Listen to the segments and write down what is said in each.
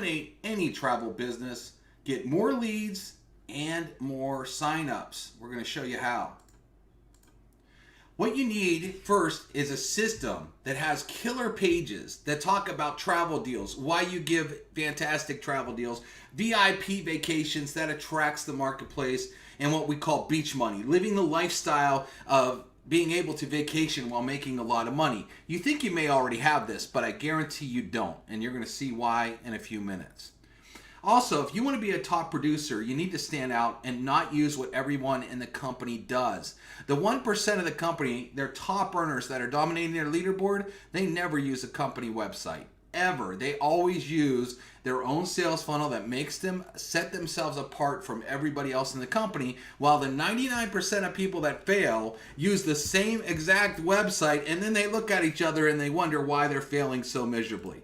dominate any travel business, get more leads, and more signups. We're going to show you how. What you need first is a system that has killer pages that talk about travel deals, why you give fantastic travel deals, VIP vacations that attracts the marketplace, and what we call beach money, living the lifestyle of being able to vacation while making a lot of money. You think you may already have this, but I guarantee you don't, and you're going to see why in a few minutes. Also, if you want to be a top producer, you need to stand out and not use what everyone in the company does. The 1% of the company, they're top earners that are dominating their leaderboard, they never use a company website. Ever. They always use their own sales funnel that makes them set themselves apart from everybody else in the company, while the 99% of people that fail use the same exact website, and then they look at each other and they wonder why they're failing so miserably.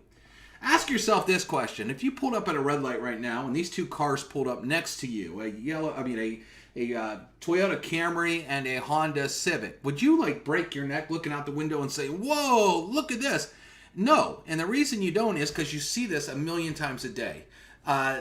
Ask yourself this question. If you pulled up at a red light right now and these two cars pulled up next to you, a Toyota Camry and a Honda Civic, would you like break your neck looking out the window and say, whoa, look at this? No. And the reason you don't is because you see this a million times a day.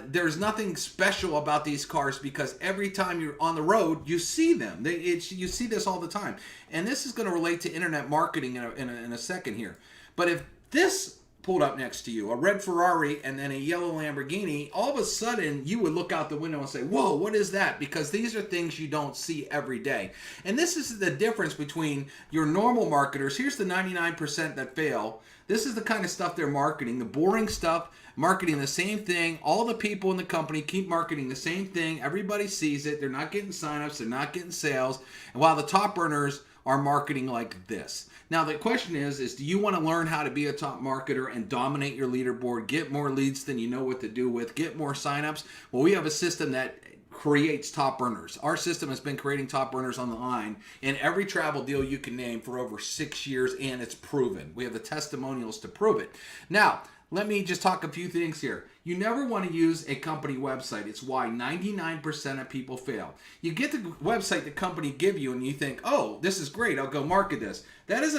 There's nothing special about these cars because every time you're on the road, you see them. You see this all the time. And this is going to relate to internet marketing in a second here. But if this pulled up next to you, a red Ferrari and then a yellow Lamborghini, all of a sudden you would look out the window and say, whoa, what is that? Because these are things you don't see every day. And this is the difference between your normal marketers. Here's the 99% that fail. This is the kind of stuff they're marketing, the boring stuff, marketing the same thing. All the people in the company keep marketing the same thing. Everybody sees it. They're not getting signups. They're not getting sales. And while the top earners are marketing like this. Now the question is do you want to learn how to be a top marketer and dominate your leaderboard, get more leads than you know what to do with, get more signups? Well, we have a system that creates top earners. Our system has been creating top earners on the line in every travel deal you can name for over 6 years, and it's proven. We have the testimonials to prove it. Now, let me just talk a few things here. You never want to use a company website. It's why 99% of people fail. You get the website the company give you and you think, oh, this is great, I'll go market this. That is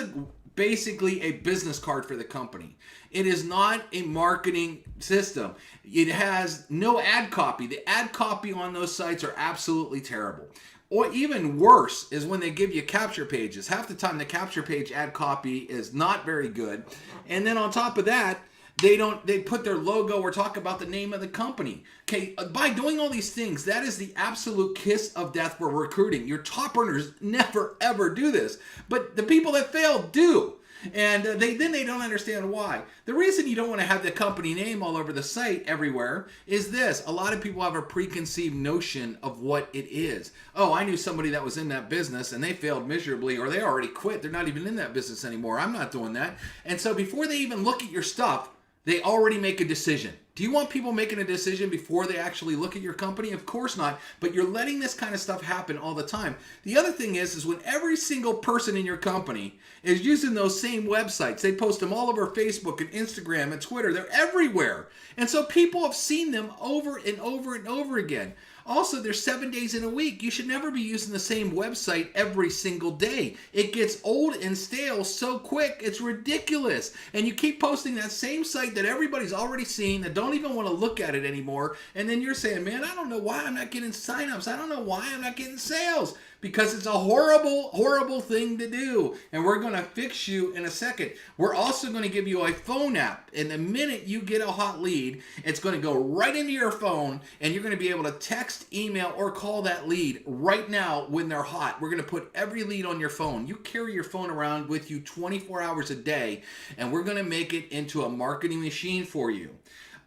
basically a business card for the company. It is not a marketing system. It has no ad copy. The ad copy on those sites are absolutely terrible. Or even worse is when they give you capture pages. Half the time the capture page ad copy is not very good. And then on top of that, they put their logo or talk about the name of the company. Okay, by doing all these things, that is the absolute kiss of death for recruiting. Your top earners never ever do this, but the people that fail do. And they don't understand why. The reason you don't want to have the company name all over the site everywhere is this. A lot of people have a preconceived notion of what it is. Oh, I knew somebody that was in that business and they failed miserably, or they already quit. They're not even in that business anymore. I'm not doing that. And so before they even look at your stuff, they already make a decision. Do you want people making a decision before they actually look at your company? Of course not, but you're letting this kind of stuff happen all the time. The other thing is when every single person in your company is using those same websites, they post them all over Facebook and Instagram and Twitter, they're everywhere. And so people have seen them over and over and over again. Also, there's 7 days in a week. You should never be using the same website every single day. It gets old and stale so quick, it's ridiculous. And you keep posting that same site that everybody's already seen, that don't even want to look at it anymore. And then you're saying, man, I don't know why I'm not getting signups. I don't know why I'm not getting sales. Because it's a horrible, horrible thing to do. And we're going to fix you in a second. We're also going to give you a phone app. And the minute you get a hot lead, it's going to go right into your phone. And you're going to be able to text, email, or call that lead right now when they're hot. We're going to put every lead on your phone. You carry your phone around with you 24 hours a day. And we're going to make it into a marketing machine for you.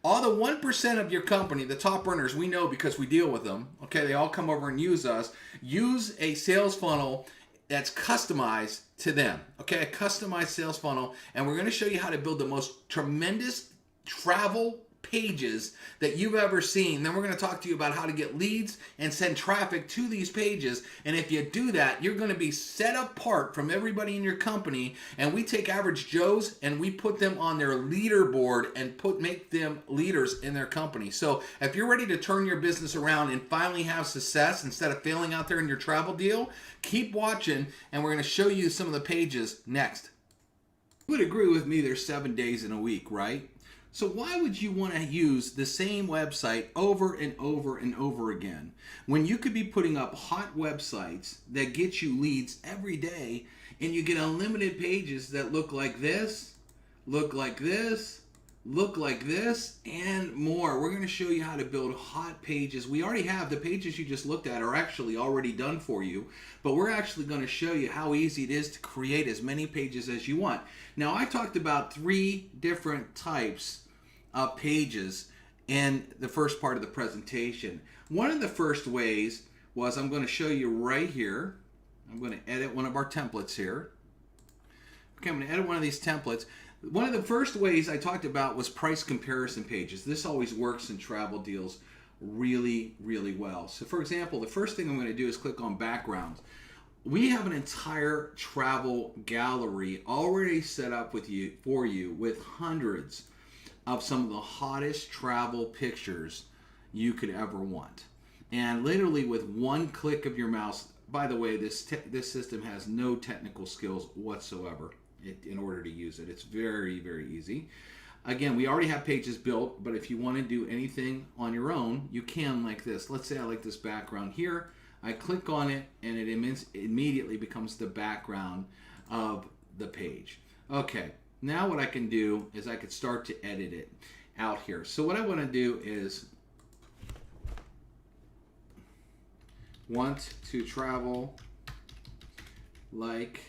All the 1% of your company, the top earners, we know because we deal with them. Okay, they all come over and use us. Use a sales funnel that's customized to them. Okay, a customized sales funnel. And we're going to show you how to build the most tremendous travel pages that you've ever seen. Then we're going to talk to you about how to get leads and send traffic to these pages. And if you do that, you're going to be set apart from everybody in your company. And we take average Joes and we put them on their leaderboard and make them leaders in their company. So if you're ready to turn your business around and finally have success instead of failing out there in your travel deal, keep watching and we're going to show you some of the pages next. You would agree with me there's 7 days in a week, right? So why would you want to use the same website over and over and over again when you could be putting up hot websites that get you leads every day, and you get unlimited pages that look like this, look like this, look like this, and more. We're going to show you how to build hot pages. We already have the pages you just looked at are actually already done for you, but we're actually going to show you how easy it is to create as many pages as you want. Now, I talked about 3 different types of pages in the first part of the presentation. One of the first ways was, I'm going to show you right here. I'm going to edit one of our templates here. Okay, I'm going to edit one of these templates. One of the first ways I talked about was price comparison pages. This always works in travel deals really, really well. So for example, the first thing I'm going to do is click on backgrounds. We have an entire travel gallery already set up for you with hundreds of some of the hottest travel pictures you could ever want. And literally with one click of your mouse, by the way, this system has no technical skills whatsoever in order to use it. It's very, very easy. Again, we already have pages built, but if you want to do anything on your own, you can, like this. Let's say I like this background here. I click on it, and it immediately becomes the background of the page. Okay, now what I can do is I could start to edit it out here. So what I want to do is want to travel like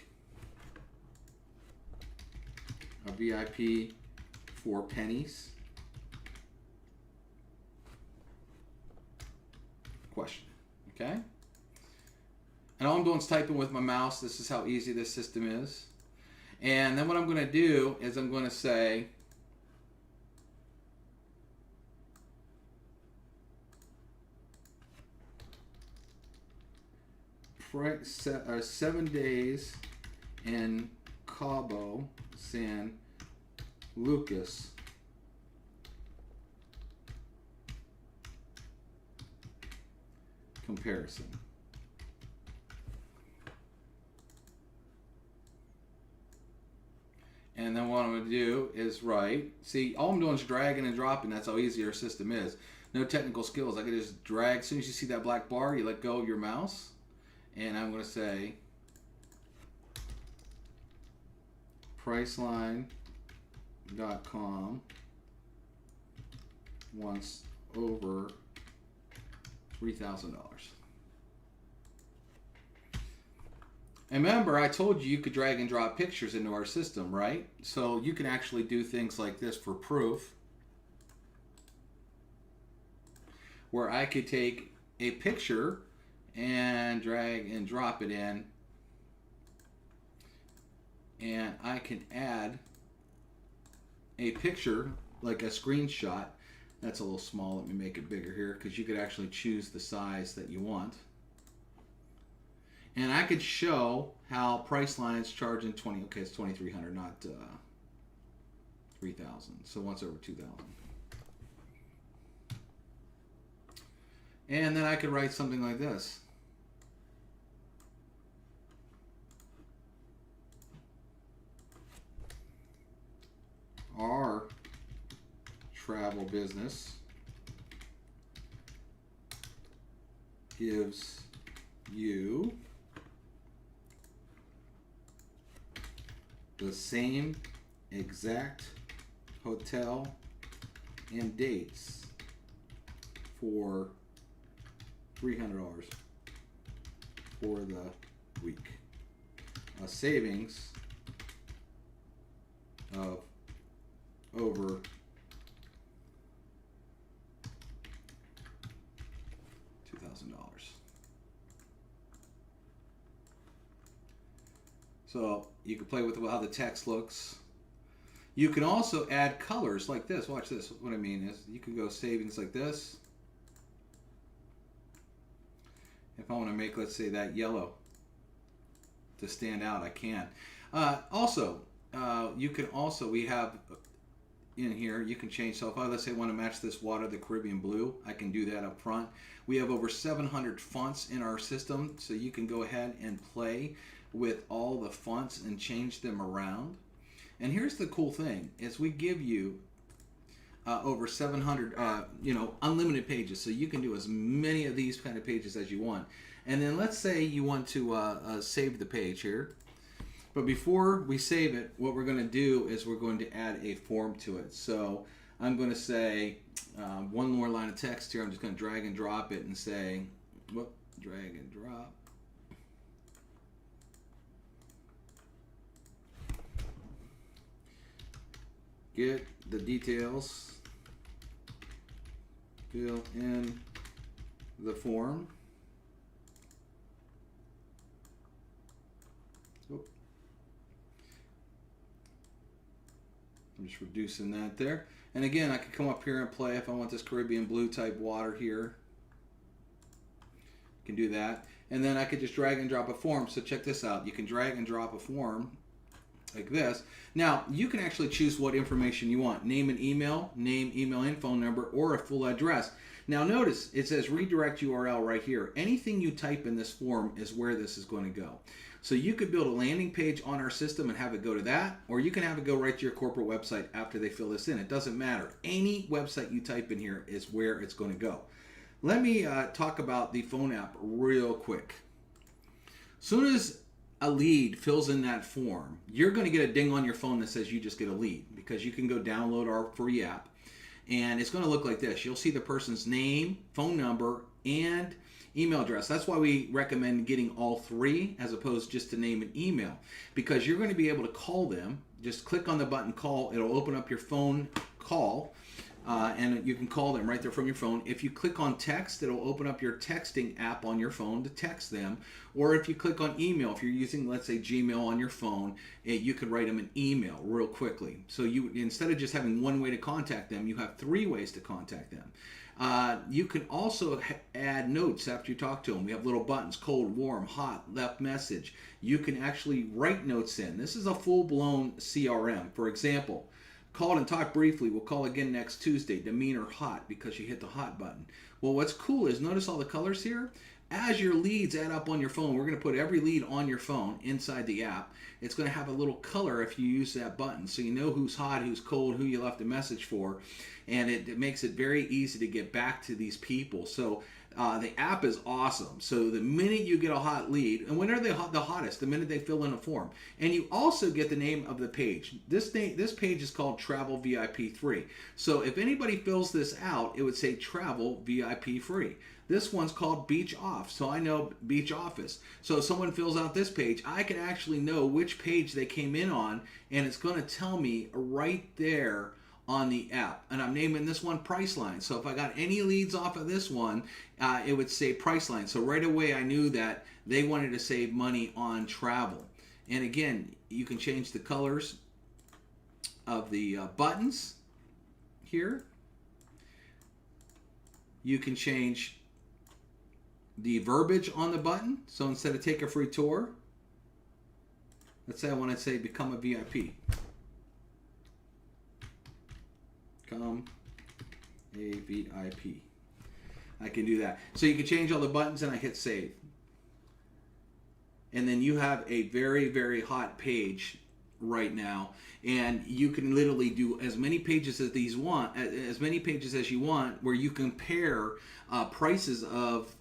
a VIP for pennies? Question. Okay? And all I'm doing is typing with my mouse. This is how easy this system is. And then what I'm going to do is I'm going to say seven days in Cabo San Lucas comparison. And then what I'm going to do is write. See, all I'm doing is dragging and dropping. That's how easy our system is. No technical skills. I can just drag. As soon as you see that black bar, you let go of your mouse. And I'm going to say Priceline.com wants over $3,000. And remember, I told you could drag and drop pictures into our system, right? So you can actually do things like this for proof, where I could take a picture and drag and drop it in, and I can add a picture, like a screenshot. That's a little small. Let me make it bigger here, because you could actually choose the size that you want. And I could show how Priceline's charging okay, it's $2,300, not $3,000. So once over $2,000. And then I could write something like this. Our travel business gives you the same exact hotel and dates for $300 for the week. A savings of over $2,000. So you can play with how the text looks. You can also add colors like this. Watch this. What I mean is you can go savings like this. If I want to make, let's say, that yellow to stand out, I can. You can also, we have in here, you can change. So if let's say I want to match this water, the Caribbean blue, I can do that up front. We have over 700 fonts in our system, so you can go ahead and play with all the fonts and change them around. And here's the cool thing, is we give you over 700, unlimited pages. So you can do as many of these kind of pages as you want. And then let's say you want to save the page here. But before we save it, what we're going to do is we're going to add a form to it. So I'm going to say one more line of text here. I'm just going to drag and drop it and say, drag and drop. Get the details, fill in the form. I'm just reducing that there. And again, I could come up here and play if I want this Caribbean blue type water here. I can do that. And then I could just drag and drop a form. So check this out. You can drag and drop a form like this. Now, you can actually choose what information you want. Name and email, name, email, and phone number, or a full address. Now notice, it says redirect URL right here. Anything you type in this form is where this is going to go. So you could build a landing page on our system and have it go to that, or you can have it go right to your corporate website after they fill this in. It doesn't matter. Any website you type in here is where it's going to go. Let me talk about the phone app real quick. Soon as a lead fills in that form, you're going to get a ding on your phone that says you just get a lead, because you can go download our free app, and it's going to look like this. You'll see the person's name, phone number, and email address. That's why we recommend getting all three as opposed just to name and email, because you're going to be able to call them. Just click on the button call. It'll open up your phone call, and you can call them right there from your phone. If you click on text, it'll open up your texting app on your phone to text them. Or if you click on email, if you're using, let's say, Gmail on your phone, you could write them an email real quickly. So you, instead of just having one way to contact them, you have three ways to contact them. You can also add notes after you talk to them. We have little buttons: cold, warm, hot, left message. You can actually write notes in. This is a full-blown CRM. For example, called and talked briefly. We'll call again next Tuesday. Demeanor hot, because you hit the hot button. Well, what's cool is notice all the colors here. As your leads add up on your phone, we're going to put every lead on your phone inside the app. It's going to have a little color if you use that button, so you know who's hot, who's cold, who you left a message for, and it makes it very easy to get back to these people. So the app is awesome. So the minute you get a hot lead, and when are they the hottest? The minute they fill in a form. And you also get the name of the page. This page is called Travel VIP 3. So if anybody fills this out, it would say Travel VIP Free. This one's called Beach Off, so I know Beach Office. So if someone fills out this page, I can actually know which page they came in on, and it's going to tell me right there on the app. And I'm naming this one Priceline. So if I got any leads off of this one, it would say Priceline. So right away I knew that they wanted to save money on travel. And again, you can change the colors of the buttons here. You can change the verbiage on the button. So instead of take a free tour, let's say I want to say become a VIP. Become a VIP. I can do that. So you can change all the buttons, and I hit save. And then you have a very, very hot page right now, and you can literally do as many pages as you want, where you compare prices of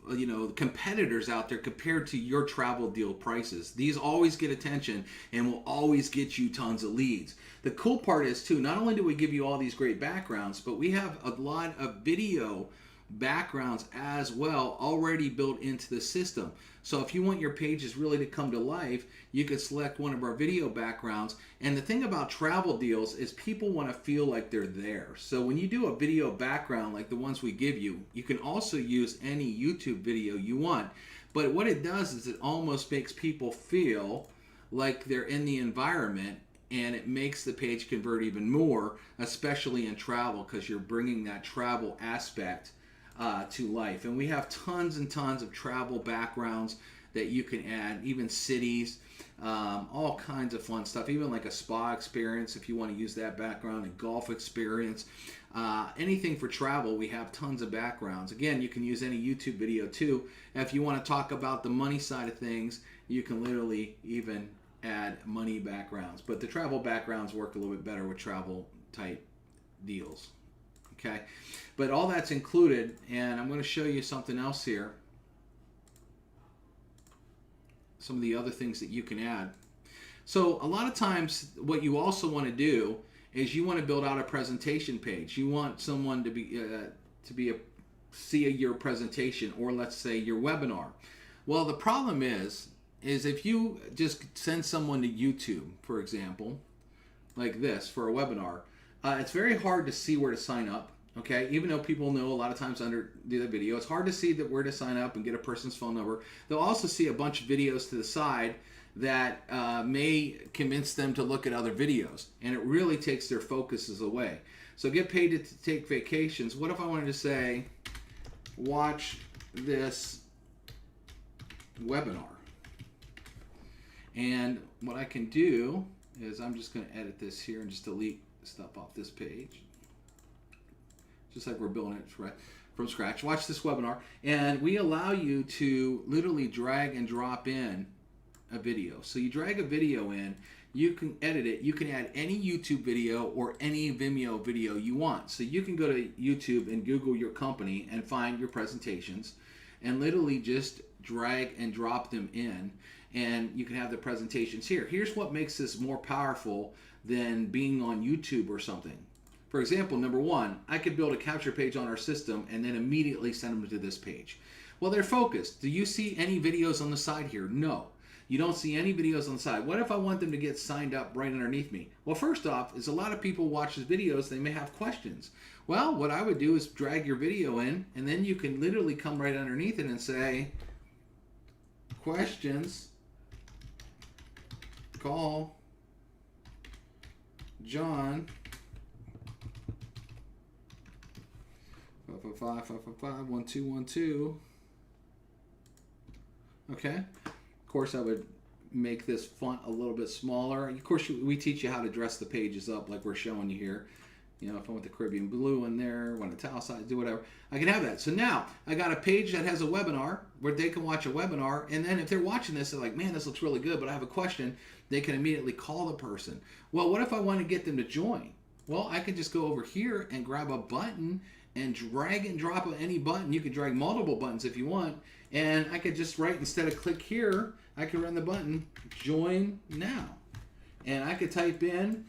competitors out there compared to your travel deal prices. These always get attention and will always get you tons of leads. The cool part is too, not only do we give you all these great backgrounds, but we have a lot of video backgrounds as well already built into the system. So if you want your pages really to come to life, you could select one of our video backgrounds. And the thing about travel deals is people want to feel like they're there. So when you do a video background like the ones we give you, you can also use any YouTube video you want. But what it does is it almost makes people feel like they're in the environment, and it makes the page convert even more, especially in travel, because you're bringing that travel aspect to life. And we have tons and tons of travel backgrounds that you can add, even cities, all kinds of fun stuff, even like a spa experience if you want to use that background, a golf experience, anything for travel. We have tons of backgrounds. Again, you can use any YouTube video too. If you want to talk about the money side of things, you can literally even add money backgrounds, but the travel backgrounds work a little bit better with travel type deals. Okay, but all that's included, and I'm going to show you something else here. Some of the other things that you can add. So a lot of times what you also want to do is you want to build out a presentation page. You want someone to see your presentation, or let's say your webinar. Well, the problem is if you just send someone to YouTube, for example, like this for a webinar, it's very hard to see where to sign up. Okay, even though people know a lot of times under the video, it's hard to see where to sign up and get a person's phone number. They'll also see a bunch of videos to the side that may convince them to look at other videos, and it really takes their focuses away. So get paid to take vacations. What if I wanted to say, watch this webinar? And what I can do is I'm just going to edit this here and just delete stuff off this page. Just like we're building it from scratch. Watch this webinar, and we allow you to literally drag and drop in a video. So you drag a video in, you can edit it, you can add any YouTube video or any Vimeo video you want. So you can go to YouTube and Google your company and find your presentations and literally just drag and drop them in, and you can have the presentations here. Here's what makes this more powerful than being on YouTube or something. For example, number one, I could build a capture page on our system and then immediately send them to this page. Well, they're focused. Do you see any videos on the side here? No. You don't see any videos on the side. What if I want them to get signed up right underneath me? Well, first off, is a lot of people watch these videos, they may have questions. Well, what I would do is drag your video in, and then you can literally come right underneath it and say, questions, call John, 555-555-1212. Okay. Of course, I would make this font a little bit smaller. Of course, we teach you how to dress the pages up like we're showing you here. You know, if I want the Caribbean blue in there, want italicized, do whatever, I can have that. So now I got a page that has a webinar where they can watch a webinar, and then if they're watching this, they're like, man, this looks really good, but I have a question. They can immediately call the person. Well, what if I want to get them to join? Well, I can just go over here and grab a button and drag and drop any button. You can drag multiple buttons if you want, and I could just write, instead of click here, I could run the button join now, and I could type in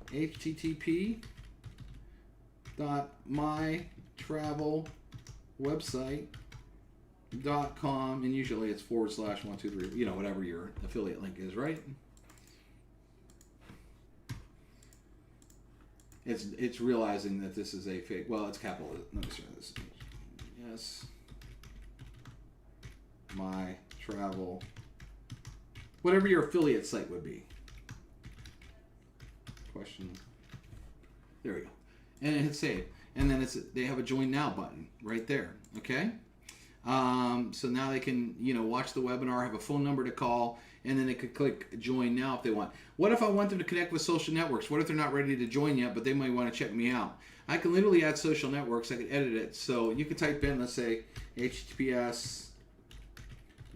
http://mytravelwebsite.com, and usually it's /123, you know, whatever your affiliate link is, right? It's realizing that this is a fake. Well, it's capital. Let me start this. Yes, my travel, whatever your affiliate site would be. Question. There we go. And it hits save. And then they have a join now button right there. Okay. So now they can, you know, watch the webinar, have a phone number to call, and then they could click join now if they want. What if I want them to connect with social networks? What if they're not ready to join yet, but they might want to check me out? I can literally add social networks. I can edit it. So you could type in, let's say, https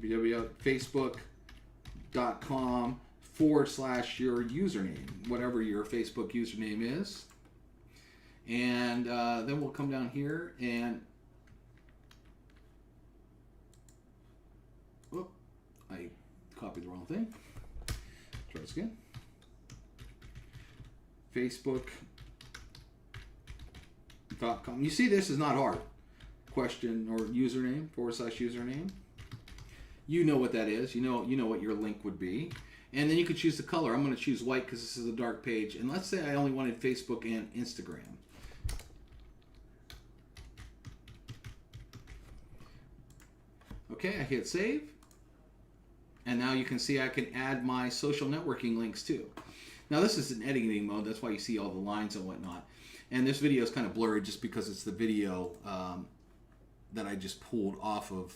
facebook.com/your username, whatever your Facebook username is. And then we'll come down here and I copied the wrong thing. Try this again. Facebook.com. You see, this is not hard. Question or username /username. You know what that is. You know what your link would be. And then you could choose the color. I'm going to choose white because this is a dark page. And let's say I only wanted Facebook and Instagram. Okay, I hit save. And now you can see I can add my social networking links too. Now this is in editing mode. That's why you see all the lines and whatnot. And this video is kind of blurry just because it's the video that I just pulled off of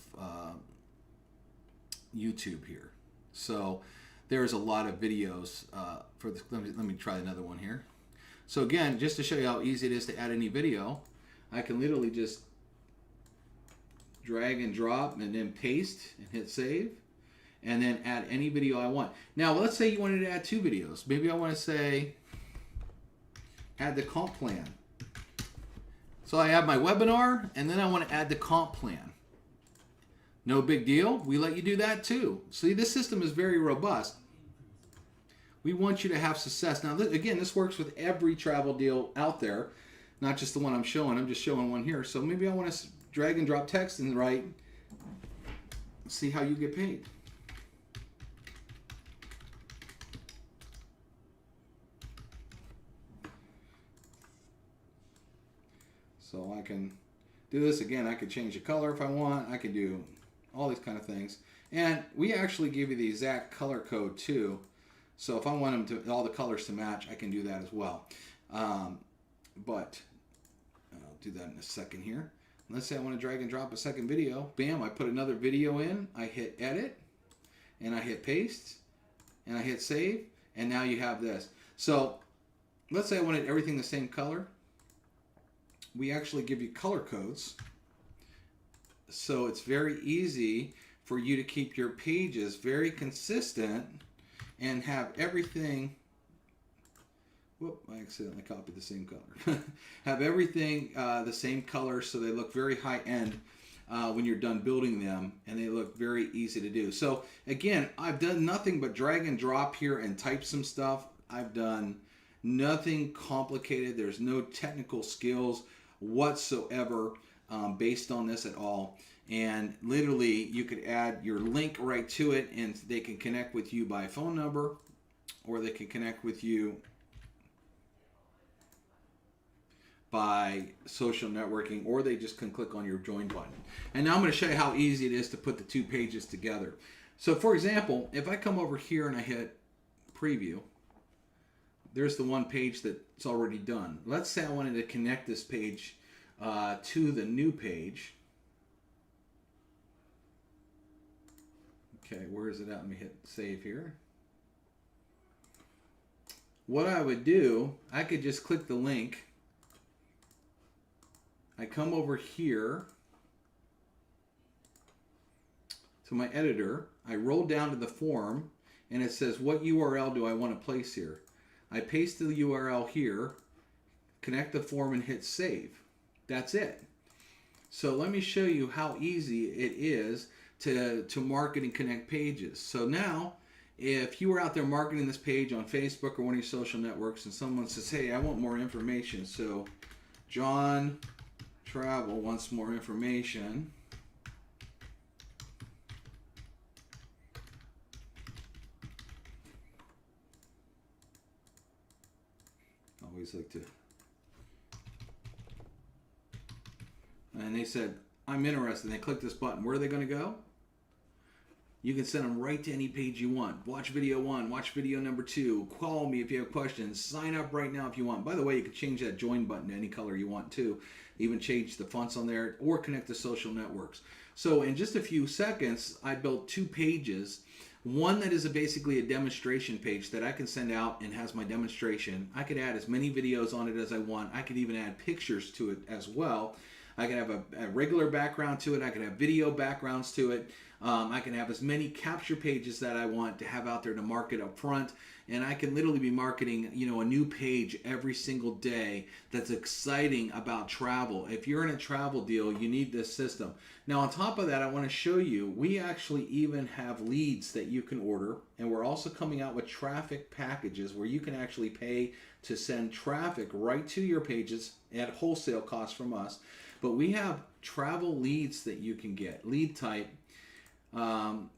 YouTube here. So there's a lot of videos for this. Let me try another one here. So again, just to show you how easy it is to add any video, I can literally just drag and drop and then paste and hit save, and then add any video I want. Now let's say you wanted to add 2 videos. Maybe I want to say add the comp plan. So I have my webinar, and then I want to add the comp plan. No big deal. We let you do that too. See, this system is very robust. We want you to have success. Now, again, this works with every travel deal out there, not just the one I'm showing. I'm just showing one here. So maybe I want to drag and drop text and write, see how you get paid. So I can do this again. I could change the color if I want. I can do all these kind of things. And we actually give you the exact color code too. So if I want them to all the colors to match, I can do that as well. But I'll do that in a second here. Let's say I want to drag and drop a second video. Bam, I put another video in. I hit edit, and I hit paste, and I hit save, and now you have this. So let's say I wanted everything the same color. We actually give you color codes. So it's very easy for you to keep your pages very consistent and have everything, whoop, I accidentally copied the same color. Have everything the same color so they look very high end when you're done building them, and they look very easy to do. So again, I've done nothing but drag and drop here and type some stuff. I've done nothing complicated. There's no technical skills whatsoever based on this at all. And literally you could add your link right to it, and they can connect with you by phone number, or they can connect with you by social networking, or they just can click on your join button. And now I'm going to show you how easy it is to put the two pages together. So for example, if I come over here and I hit preview, there's the one page that's already done. Let's say I wanted to connect this page to the new page. Okay, where is it at? Let me hit save here. What I would do, I could just click the link. I come over here to my editor. I roll down to the form, and it says, what URL do I want to place here? I paste the URL here, connect the form, and hit save. That's it. So let me show you how easy it is to market and connect pages. So now, if you were out there marketing this page on Facebook or one of your social networks, and someone says, hey, I want more information. So John Travel wants more information. Always like to. And they said, I'm interested. And they click this button. Where are they going to go? You can send them right to any page you want. Watch video 1, watch video number 2. Call me if you have questions. Sign up right now if you want. By the way, you can change that join button to any color you want too. Even change the fonts on there, or connect to social networks. So in just a few seconds, I built 2 pages. One that is basically a demonstration page that I can send out and has my demonstration. I could add as many videos on it as I want. I could even add pictures to it as well. I can have a regular background to it. I can have video backgrounds to it. I can have as many capture pages that I want to have out there to market up front. And I can literally be marketing, a new page every single day that's exciting about travel. If you're in a travel deal, you need this system. Now, on top of that, I want to show you, we actually even have leads that you can order. And we're also coming out with traffic packages where you can actually pay to send traffic right to your pages at wholesale cost from us. But we have travel leads that you can get. Lead type,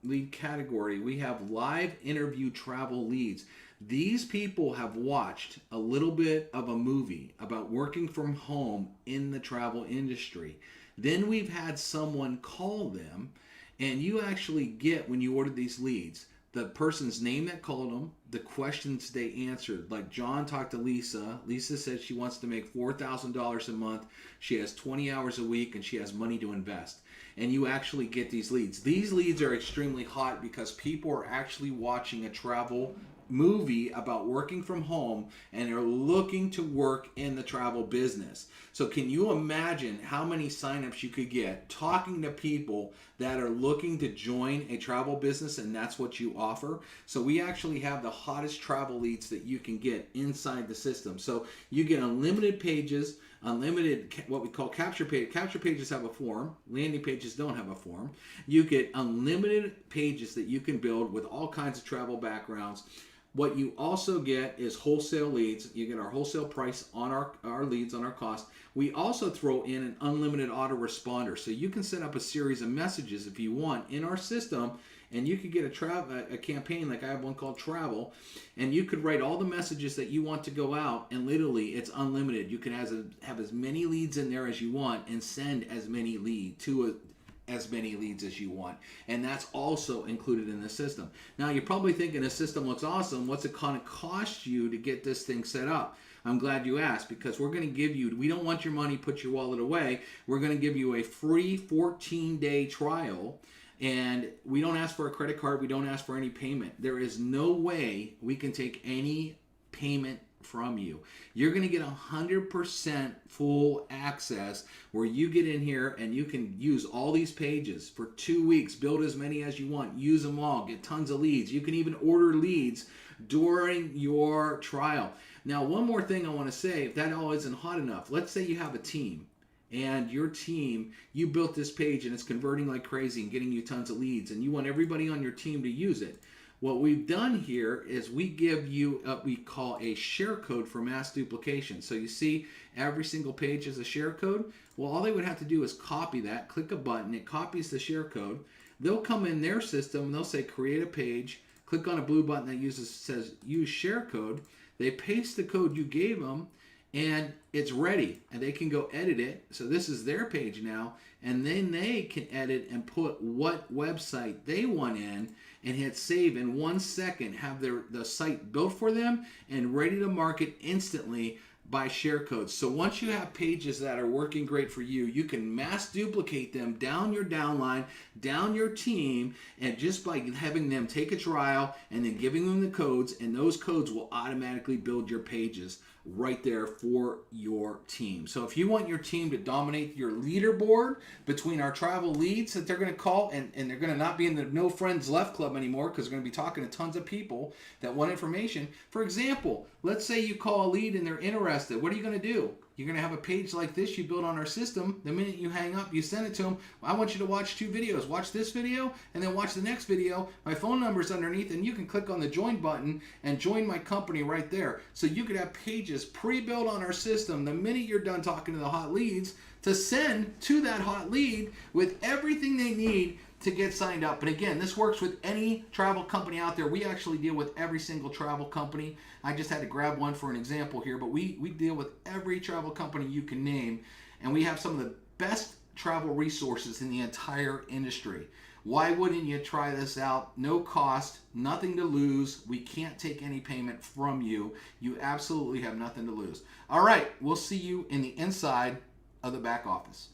lead category. We have live interview travel leads. These people have watched a little bit of a movie about working from home in the travel industry. Then we've had someone call them, and you actually get, when you order these leads, the person's name that called them, the questions they answered. Like John talked to Lisa. Lisa said she wants to make $4,000 a month. She has 20 hours a week, and she has money to invest. And you actually get these leads. These leads are extremely hot because people are actually watching a travel movie about working from home, and they're looking to work in the travel business. So can you imagine how many signups you could get talking to people that are looking to join a travel business, and that's what you offer? So we actually have the hottest travel leads that you can get inside the system. So you get unlimited pages. unlimited, what we call capture page. Capture pages have a form. Landing pages don't have a form. You get unlimited pages that you can build with all kinds of travel backgrounds. What you also get is wholesale leads. You get our wholesale price on our leads, on our cost. We also throw in an unlimited autoresponder. So you can set up a series of messages if you want in our system, and you could get a campaign, like I have one called Travel, and you could write all the messages that you want to go out, and literally it's unlimited. You can have as many leads in there as you want and send as many leads as you want, and that's also included in the system. Now you're probably thinking the system looks awesome. What's it going to cost you to get this thing set up? I'm glad you asked, because we're going to give you, we don't want your money, put your wallet away. We're going to give you a free 14-day trial, and we don't ask for a credit card. We don't ask for any payment. There is no way we can take any payment from you. You're going to get 100% full access, where you get in here and you can use all these pages for 2 weeks, build as many as you want, use them all, get tons of leads. You can even order leads during your trial. Now, one more thing I want to say, if that all isn't hot enough, let's say you have a team, and your team, you built this page and it's converting like crazy and getting you tons of leads, and you want everybody on your team to use it. What we've done here is we give you what we call a share code for mass duplication. So you see every single page is a share code. Well, all they would have to do is copy that, click a button, it copies the share code. They'll come in their system and they'll say create a page, click on a blue button that says use share code. They paste the code you gave them, and it's ready, and they can go edit it. So this is their page now, and then they can edit and put what website they want in and hit save in 1 second, have the site built for them and ready to market instantly by share codes. So once you have pages that are working great for you, you can mass duplicate them down your downline, down your team, and just by having them take a trial and then giving them the codes, and those codes will automatically build your pages right there for your team. So if you want your team to dominate your leaderboard between our travel leads that they're going to call, and they're going to not be in the no friends left club anymore, because they're going to be talking to tons of people that want information. For example, let's say you call a lead and they're interested. What are you going to do? You're going to have a page like this you build on our system. The minute you hang up, you send it to them. I want you to watch 2 videos. Watch this video and then watch the next video. My phone number's underneath, and you can click on the join button and join my company right there. So you could have pages pre-built on our system the minute you're done talking to the hot leads to send to that hot lead with everything they need to get signed up. But again, this works with any travel company out there. We actually deal with every single travel company. I just had to grab one for an example here, but we deal with every travel company you can name, and we have some of the best travel resources in the entire industry. Why wouldn't you try this out? No cost, nothing to lose. We can't take any payment from you. You absolutely have nothing to lose. All right, we'll see you in the inside of the back office.